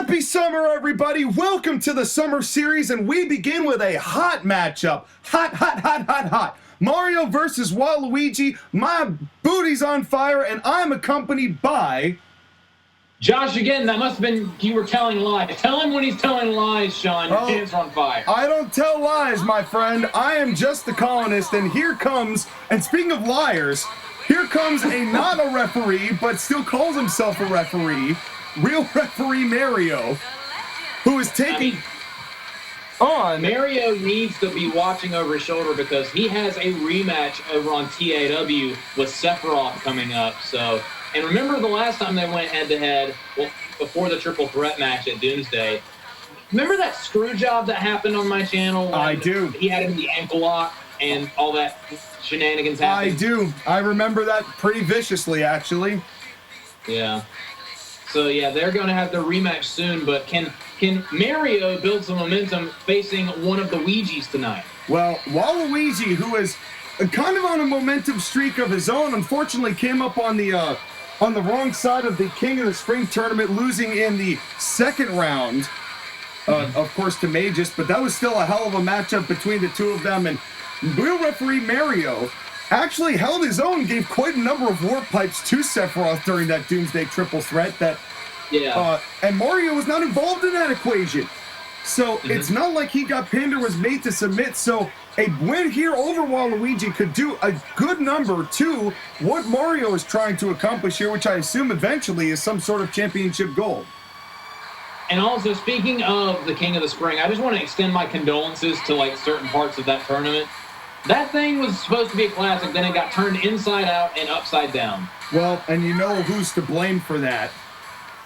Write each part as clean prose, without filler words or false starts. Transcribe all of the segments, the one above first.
Happy summer, everybody. Welcome to the Summer Series, and we begin with a hot matchup. Hot. Mario versus Waluigi. My booty's on fire, and I'm accompanied by... Josh, again, that must have been you were telling lies. Tell him when he's telling lies, Sean. Your pants are on fire. I don't tell lies, my friend. I am just the colonist, and here comes, and speaking of liars, here comes a not a referee, but still calls himself a referee, real referee Mario, who is taking on... Mario needs to be watching over his shoulder because he has a rematch over on CIW with Sephiroth coming up, so... And remember the last time they went head-to-head, well, before the triple threat match at Doomsday, remember that screw job that happened on my channel? I do. He had him in the ankle lock and all that shenanigans happened? I do. I remember that pretty viciously, actually. Yeah. So, yeah, they're going to have their rematch soon, but can Mario build some momentum facing one of the Ouijis tonight? Well, Waluigi, who is kind of on a momentum streak of his own, unfortunately came up on the wrong side of the King of the Spring tournament, losing in the second round, of course, to Magus, but that was still a hell of a matchup between the two of them, and real referee Mario actually held his own, gave quite a number of warp pipes to Sephiroth during that Doomsday triple threat, and Mario was not involved in that equation. So it's not like he got pinned or was made to submit, so a win here over Waluigi could do a good number to what Mario is trying to accomplish here, which I assume eventually is some sort of championship goal. And also, speaking of the King of the Spring, I just want to extend my condolences to, like, certain parts of that tournament. That thing was supposed to be a classic, then it got turned inside out and upside down. Well, and you know who's to blame for that.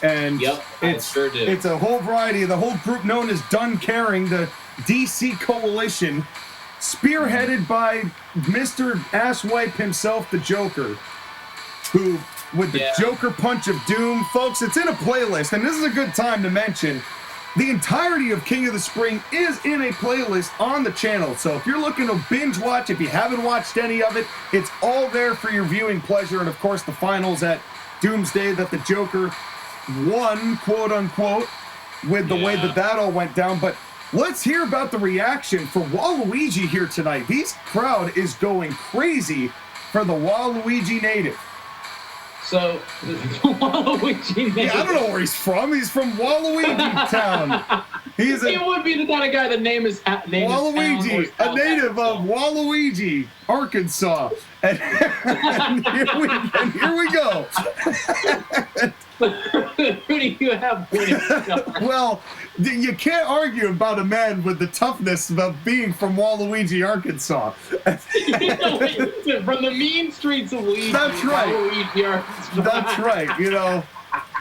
And yep, sure did. It's a whole variety. The whole group known as Done Caring, the DC Coalition, spearheaded by Mr. Asswipe himself, the Joker, who, with the Joker Punch of Doom, folks, it's in a playlist, and this is a good time to mention, the entirety of King of the Spring is in a playlist on the channel, so if you're looking to binge watch, if you haven't watched any of it, it's all there for your viewing pleasure, and of course the finals at Doomsday that the Joker won, quote-unquote, with the way that all went down, but let's hear about the reaction for Waluigi here tonight. This crowd is going crazy for the Waluigi native. So, Waluigi native. Yeah, I don't know where he's from. He's from Waluigi town. He would be the kind of guy that name is Waluigi, a native of Waluigi, Arkansas. And here we go. Who do you have winning? Well, you can't argue about a man with the toughness of being from Waluigi, Arkansas. From the mean streets of Luigi. That's right. Waluigi, Arkansas. That's right, you know.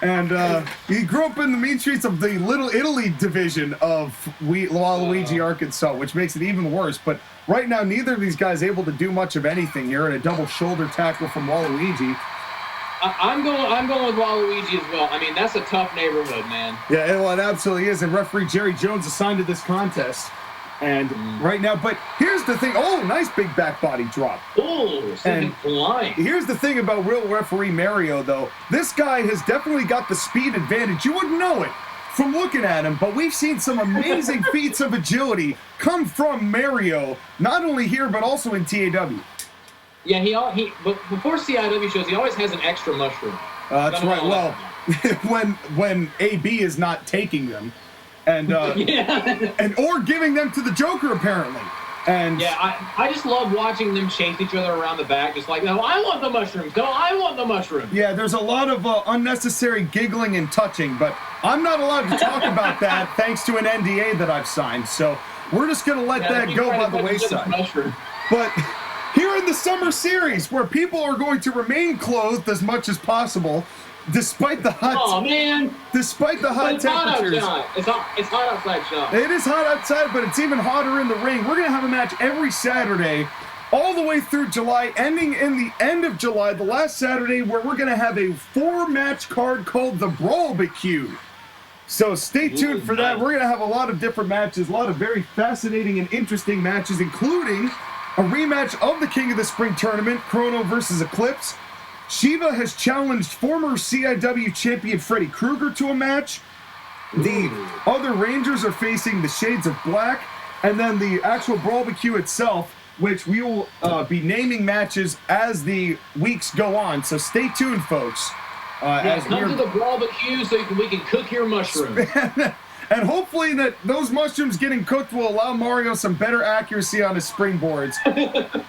And he grew up in the mean streets of the Little Italy division of Waluigi, Arkansas, which makes it even worse. But right now, neither of these guys able to do much of anything here, and a double shoulder tackle from Waluigi. I'm going with Waluigi as well. I mean, that's a tough neighborhood, man. Yeah, well, it absolutely is. And referee Jerry Jones assigned to this contest. And right now, but here's the thing. Oh, nice big back body drop. Oh, and flying. Here's the thing about real referee Mario, though. This guy has definitely got the speed advantage. You wouldn't know it from looking at him, but we've seen some amazing feats of agility come from Mario, not only here, but also in TAW. Yeah, but before CIW shows, he always has an extra mushroom. That's right. Well, when AB is not taking them, and or giving them to the Joker apparently. And yeah, I just love watching them chase each other around the back, just like, no, I want the mushrooms. No, I want the mushrooms. Yeah, there's a lot of unnecessary giggling and touching, but I'm not allowed to talk about that thanks to an NDA that I've signed. So we're just gonna let that go by the wayside. But here in the Summer Series, where people are going to remain clothed as much as possible, despite the hot despite the hot temperatures. It's hot outside, Sean. It is hot outside, but it's even hotter in the ring. We're gonna have a match every Saturday, all the way through July, ending in the end of July, the last Saturday, where we're gonna have a 4-match card called the Brawlbarbecue. So stay tuned for that. We're gonna have a lot of different matches, a lot of very fascinating and interesting matches, including a rematch of the King of the Spring tournament, Chrono versus Eclipse. Shiva has challenged former CIW champion Freddy Krueger to a match. The Ooh. other Rangers are facing the Shades of Black, and then the actual barbecue itself, which we will be naming matches as the weeks go on. So stay tuned, folks. As come to the barbecue so we can cook your mushrooms. And hopefully that those mushrooms getting cooked will allow Mario some better accuracy on his springboards.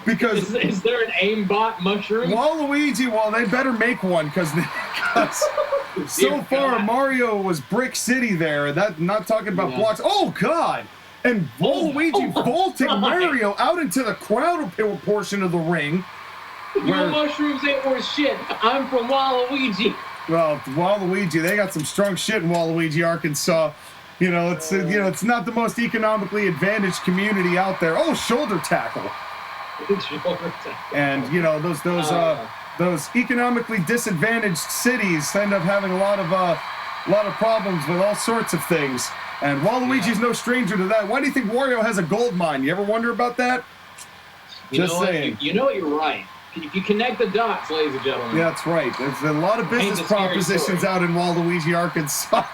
Because is there an aimbot mushroom? Waluigi, well, they better make one because so far Mario was Brick City there. That not talking about blocks. Oh God! And Waluigi vaulting Mario out into the crowd portion of the ring. Your mushrooms ain't worth shit. I'm from Waluigi. Well, Waluigi, they got some strong shit in Waluigi, Arkansas. It's not the most economically advantaged community out there. Oh, shoulder tackle. And those economically disadvantaged cities end up having a lot of problems with all sorts of things. And Waluigi's no stranger to that. Why do you think Wario has a gold mine? You ever wonder about that? Just saying. You know what? You're right. If you connect the dots, ladies and gentlemen. Yeah, that's right. There's a lot of business propositions out in Waluigi, Arkansas.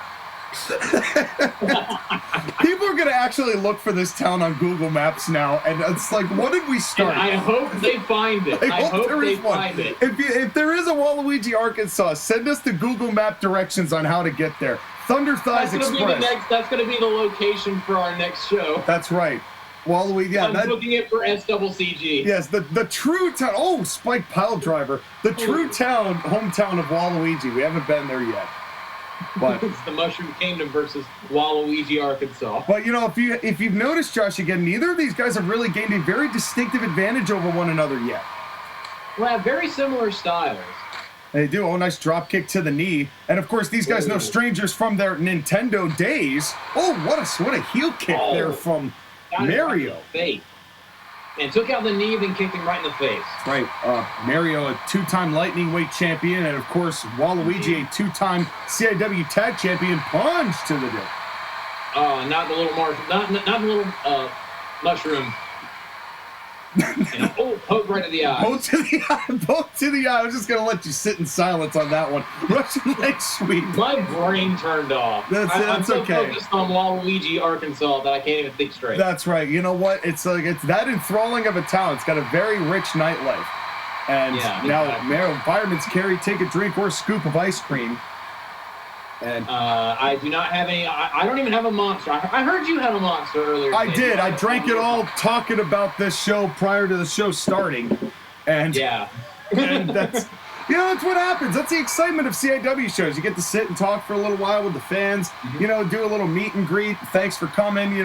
People are going to actually look for this town on Google Maps now, and it's like, what did we start? And I hope they find it. I hope they find it. If there is a Waluigi, Arkansas, send us the Google Map directions on how to get there. Thunder Thighs Express. That's going to be the location for our next show. That's right. Waluigi, yeah. I'm booking it for SCCG. Yes, the true town. Oh, Spike Pile Driver. The true hometown of Waluigi. We haven't been there yet. But it's the Mushroom Kingdom versus Waluigi, Arkansas. But if you've noticed, Josh, again, neither of these guys have really gained a very distinctive advantage over one another yet. Well, have very similar styles. They do. Oh, nice drop kick to the knee. And of course, these guys no strangers from their Nintendo days. Oh, what a heel kick there from Mario. Face. And took out the knee, then kicked him right in the face. Right. Mario, a two-time Lightning Weight champion, and of course, Waluigi, a two-time CIW Tag Champion, punch to the dick. Not the little mushroom. And, poke right to the eye. Poke to the eye. I was just going to let you sit in silence on that one. Russian leg sweep. My brain turned off. I'm so focused on Waluigi, Arkansas, that I can't even think straight. That's right. You know what? It's that enthralling of a town. It's got a very rich nightlife. And now Fireman's Carry, take a drink or a scoop of ice cream. And I do not have any. I don't even have a monster. I heard you had a monster earlier. I did. I drank it all talking about this show prior to the show starting. And and that's what happens. That's the excitement of CIW shows. You get to sit and talk for a little while with the fans. Mm-hmm. Do a little meet and greet. Thanks for coming.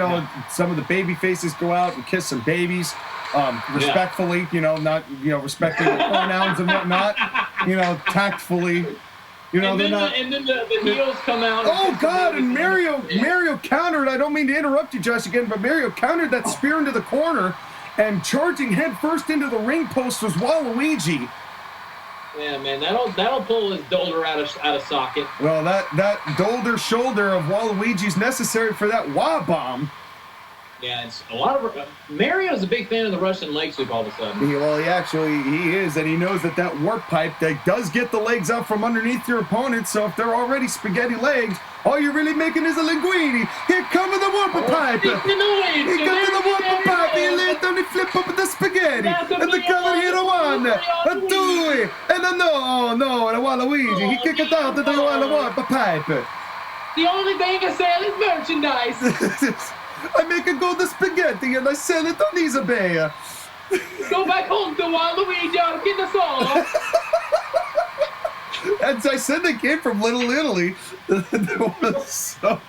Some of the baby faces go out and kiss some babies. Respectfully, not respecting the pronouns and whatnot. Tactfully. And then the heels come out. Oh God! And Mario countered. I don't mean to interrupt you, Josh, again, but Mario countered that spear into the corner, and charging head first into the ring post was Waluigi. Yeah, man, that'll pull his Dolder out of socket. Well, that Dolder shoulder of Waluigi's necessary for that wah bomb. Yeah, it's a lot of Mario's a big fan of the Russian leg sweep all of a sudden. He is, and he knows that warp pipe that does get the legs up from underneath your opponent. So if they're already spaghetti legs, all you're really making is a linguine. Here comes the warp pipe. Here comes the warp pipe. He let on the flip up the spaghetti, and the cover here one, a two, and a no, and a Waluigi. He kick it out to the warp pipe. The only thing I sell is merchandise. I make a golden spaghetti and I sell it on eBay. Go back home to Waluigi, Arkansas. As I said, they came from Little Italy. So...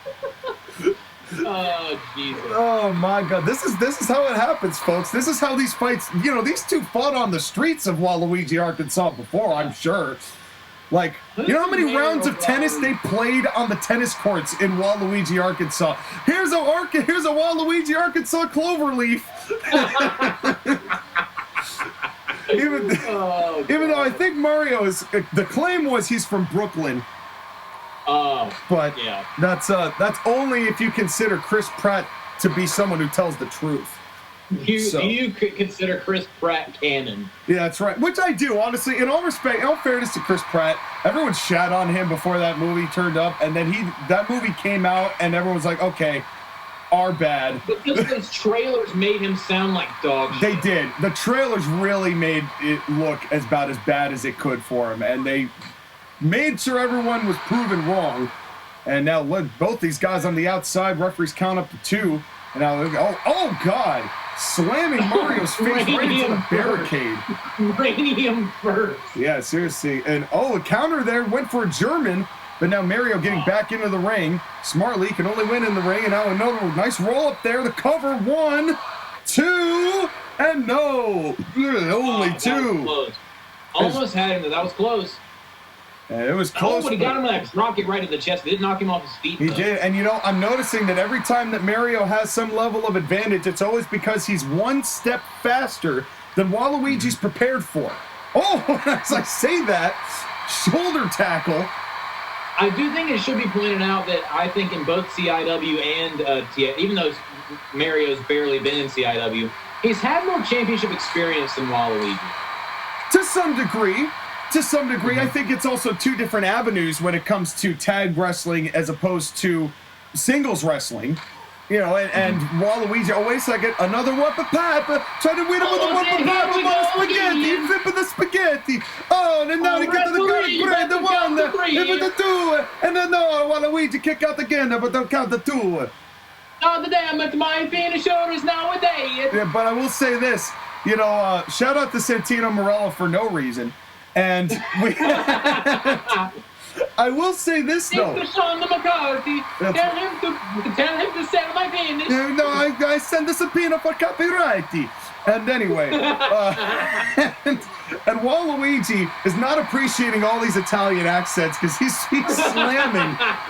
Oh, Jesus. Oh, my God. This is how it happens, folks. This is how these fights... these two fought on the streets of Waluigi, Arkansas before, I'm sure. Like, how many rounds of tennis they played on the tennis courts in Waluigi, Arkansas? Here's a Waluigi, Arkansas cloverleaf. Even though I think Mario is, the claim was he's from Brooklyn. But that's only if you consider Chris Pratt to be someone who tells the truth. Do you consider Chris Pratt canon? Yeah, that's right. Which I do, honestly. In all respect, in all fairness to Chris Pratt, everyone shat on him before that movie turned up, and then that movie came out, and everyone was like, okay, our bad. Because those trailers made him sound like dog shit. They did. The trailers really made it look about as bad as it could for him, and they made sure everyone was proven wrong. And now look, both these guys on the outside, referees count up to 2, and now oh God, slamming Mario's face right into the barricade. Radium first. Yeah, seriously. And a counter there went for a German, but now Mario getting back into the ring. Smartly can only win in the ring, and now another nice roll up there. The cover, 1, 2, and no, only 2. Almost had him. That was close. It was close. But he got him with that rocket right in the chest. It did knock him off his feet. He did. And, I'm noticing that every time that Mario has some level of advantage, it's always because he's one step faster than Waluigi's prepared for. Oh, as I say that, shoulder tackle. I do think it should be pointed out that I think in both CIW and even though Mario's barely been in CIW, he's had more championship experience than Waluigi. To some degree. I think it's also 2 different avenues when it comes to tag wrestling as opposed to singles wrestling. And Waluigi, wait a second, another whooping pipe, trying to win him with a whooping pipe with spaghetti, flipping the spaghetti. Oh, and now he gets to the bread, the 1, the 2, and then Waluigi kick out again, but don't count the 2. Oh, the damn, it's my finish shoulders nowadays. Yeah, but I will say this, shout out to Santino Marella for no reason. And I will say this though. Mr. Sean McCarthy, tell him to sell my penis. No, I send a subpoena for copyright. And anyway, and Waluigi is not appreciating all these Italian accents because he's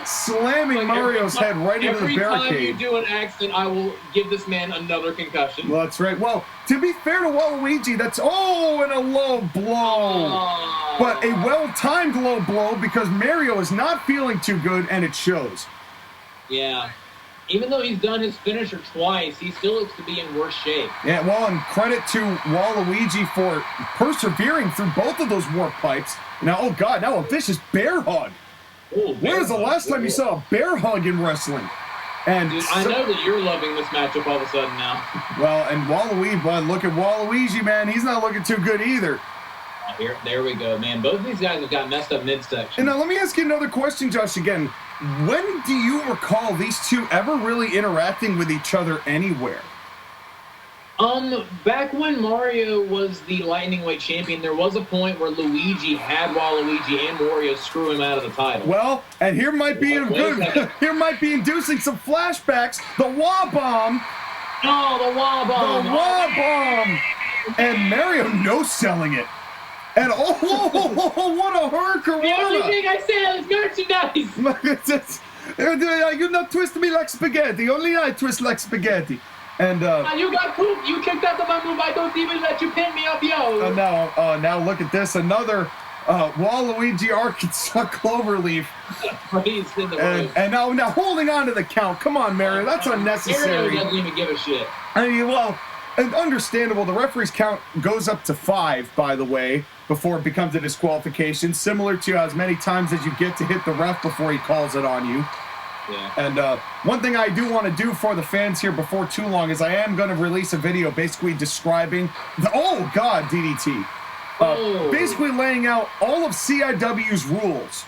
slamming Mario's head right into the barricade. Every time you do an accent, I will give this man another concussion. Well, that's right. Well, to be fair to Waluigi, that's and a low blow. But a well-timed low blow because Mario is not feeling too good, and it shows. Yeah. Even though he's done his finisher twice, he still looks to be in worse shape. Yeah, well, and credit to Waluigi for persevering through both of those warp pipes. Now, now a vicious bear hug. When was the last time you saw a bear hug in wrestling? And dude, I know that you're loving this matchup all of a sudden now. Well, and Waluigi, look at Waluigi, man. He's not looking too good either. There we go, man. Both of these guys have got messed up midsection. And now let me ask you another question, Josh, again. When do you recall these two ever really interacting with each other anywhere? Back when Mario was the Lightning Weight champion, there was a point where Luigi had Waluigi and Wario screw him out of the title. Well, and here might be here might be inducing some flashbacks. The Wah Bomb. Oh, the Wah Bomb. The Wah Bomb. And Mario no-selling it. And what a hurricane! The only thing I sell is merchandise. You not twist me like spaghetti. Only I twist like spaghetti. And you got pooped. You kicked out of my move. I don't even let you pin me up, yo. Now look at this. Another Waluigi Arkansas Cloverleaf. and now holding on to the count. Come on, Mario. That's unnecessary. Mario doesn't even give a shit. I mean, and understandable. The referee's count goes up to 5, by the way, before it becomes a disqualification, similar to as many times as you get to hit the ref before he calls it on you. Yeah. And one thing I do want to do for the fans here before too long is I am going to release a video basically describing DDT. Basically laying out all of CIW's rules.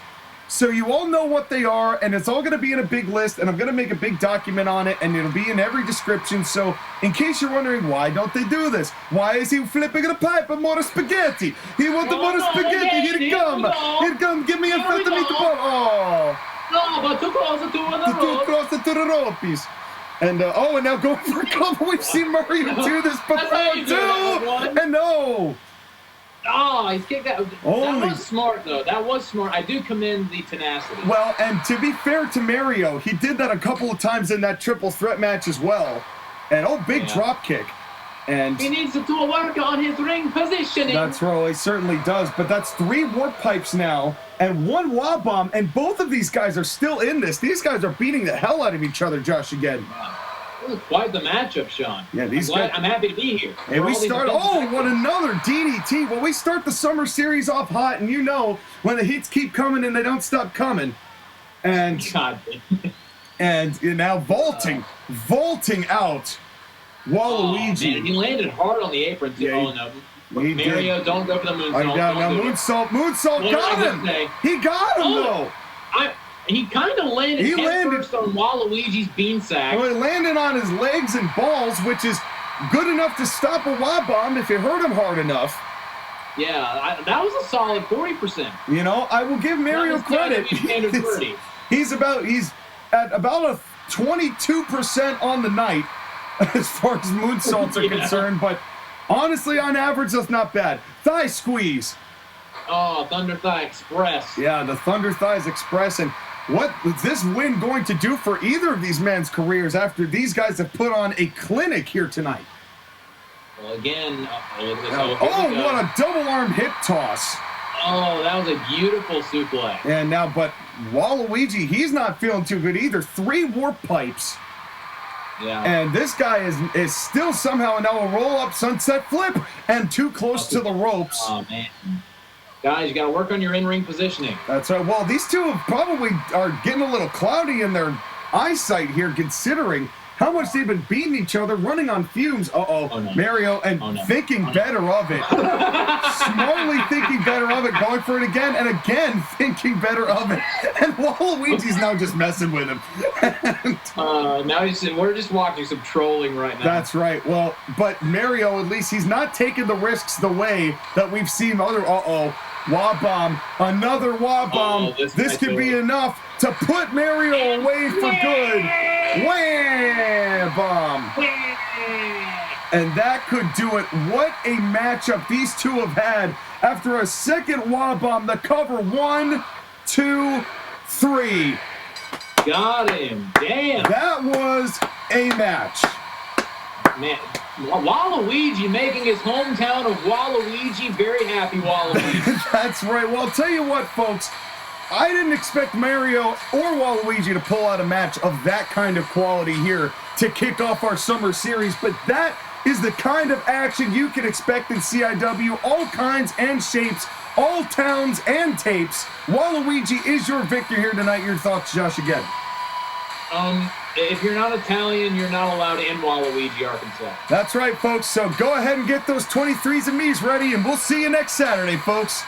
So you all know what they are, and it's all going to be in a big list, and I'm going to make a big document on it, and it'll be in every description. So in case you're wondering, why don't they do this? Why is he flipping the pipe of more spaghetti? He wants more spaghetti. Here it comes. Here it comes. Give me a foot to meet the ball. Oh. No, but too closer to the rope. Too closer to the ropies. And and now going for a cover. We've seen Mario do this before too. And no. Oh, he's kicked that. That was smart, though. That was smart. I do commend the tenacity. Well, and to be fair to Mario, he did that a couple of times in that triple threat match as well. And big drop kick. And he needs to work on his ring positioning. That's right, he certainly does. But that's 3 warp pipes now and 1 Wah Bomb, and both of these guys are still in this. These guys are beating the hell out of each other, Josh, again. That was quite the matchup, Sean. Yeah, these guys. I'm happy to be here. And we start. Oh, what another DDT! Well, we start the Summer Series off hot, and you know when the hits keep coming and they don't stop coming. And God. and now vaulting out, Waluigi. Man, he landed hard on the apron too. Yeah, oh no. Mario, don't go for the moonsault. Now moonsault got him. He got him though. He kind of landed first on Waluigi's beansack. Well, he landed on his legs and balls, which is good enough to stop a wah bomb if you hurt him hard enough. Yeah, that was a solid 40%. You know, I will give Mario credit. He's at about a 22% on the night as far as moonsaults are concerned, but honestly, on average, that's not bad. Thigh squeeze. Oh, Thunder Thigh Express. Yeah, the Thunder Thighs Express. And what is this win going to do for either of these men's careers after these guys have put on a clinic here tonight? Well, again, what a double arm hip toss. Oh, that was a beautiful suplex. And now, but Waluigi, he's not feeling too good either. 3 warp pipes. Yeah. And this guy is still somehow now a roll-up sunset flip and too close to the ropes. Oh, man. Guys, you got to work on your in-ring positioning. That's right. Well, these two probably are getting a little cloudy in their eyesight here, considering how much they've been beating each other, running on fumes. Oh, no. Mario, and thinking better of it. Smartly thinking better of it, going for it again, and again thinking better of it. And Waluigi's now just messing with him. We're just watching some trolling right now. That's right. Well, but Mario, at least he's not taking the risks the way that we've seen other. Wah bomb, another wah bomb. This could be enough to put Mario away for good. Wham bomb. And that could do it. What a matchup these two have had after a second wah bomb. The cover 1, 2, 3. Got him. Damn. That was a match. Man, Waluigi making his hometown of Waluigi very happy. Waluigi. That's right. Well, I'll tell you what, folks. I didn't expect Mario or Waluigi to pull out a match of that kind of quality here to kick off our Summer Series, but that is the kind of action you can expect in CIW, all kinds and shapes, all towns and tapes. Waluigi is your victor here tonight. Your thoughts, Josh, again? If you're not Italian, you're not allowed in Waluigi, Arkansas. That's right, folks. So go ahead and get those 23s and me's ready, and we'll see you next Saturday, folks.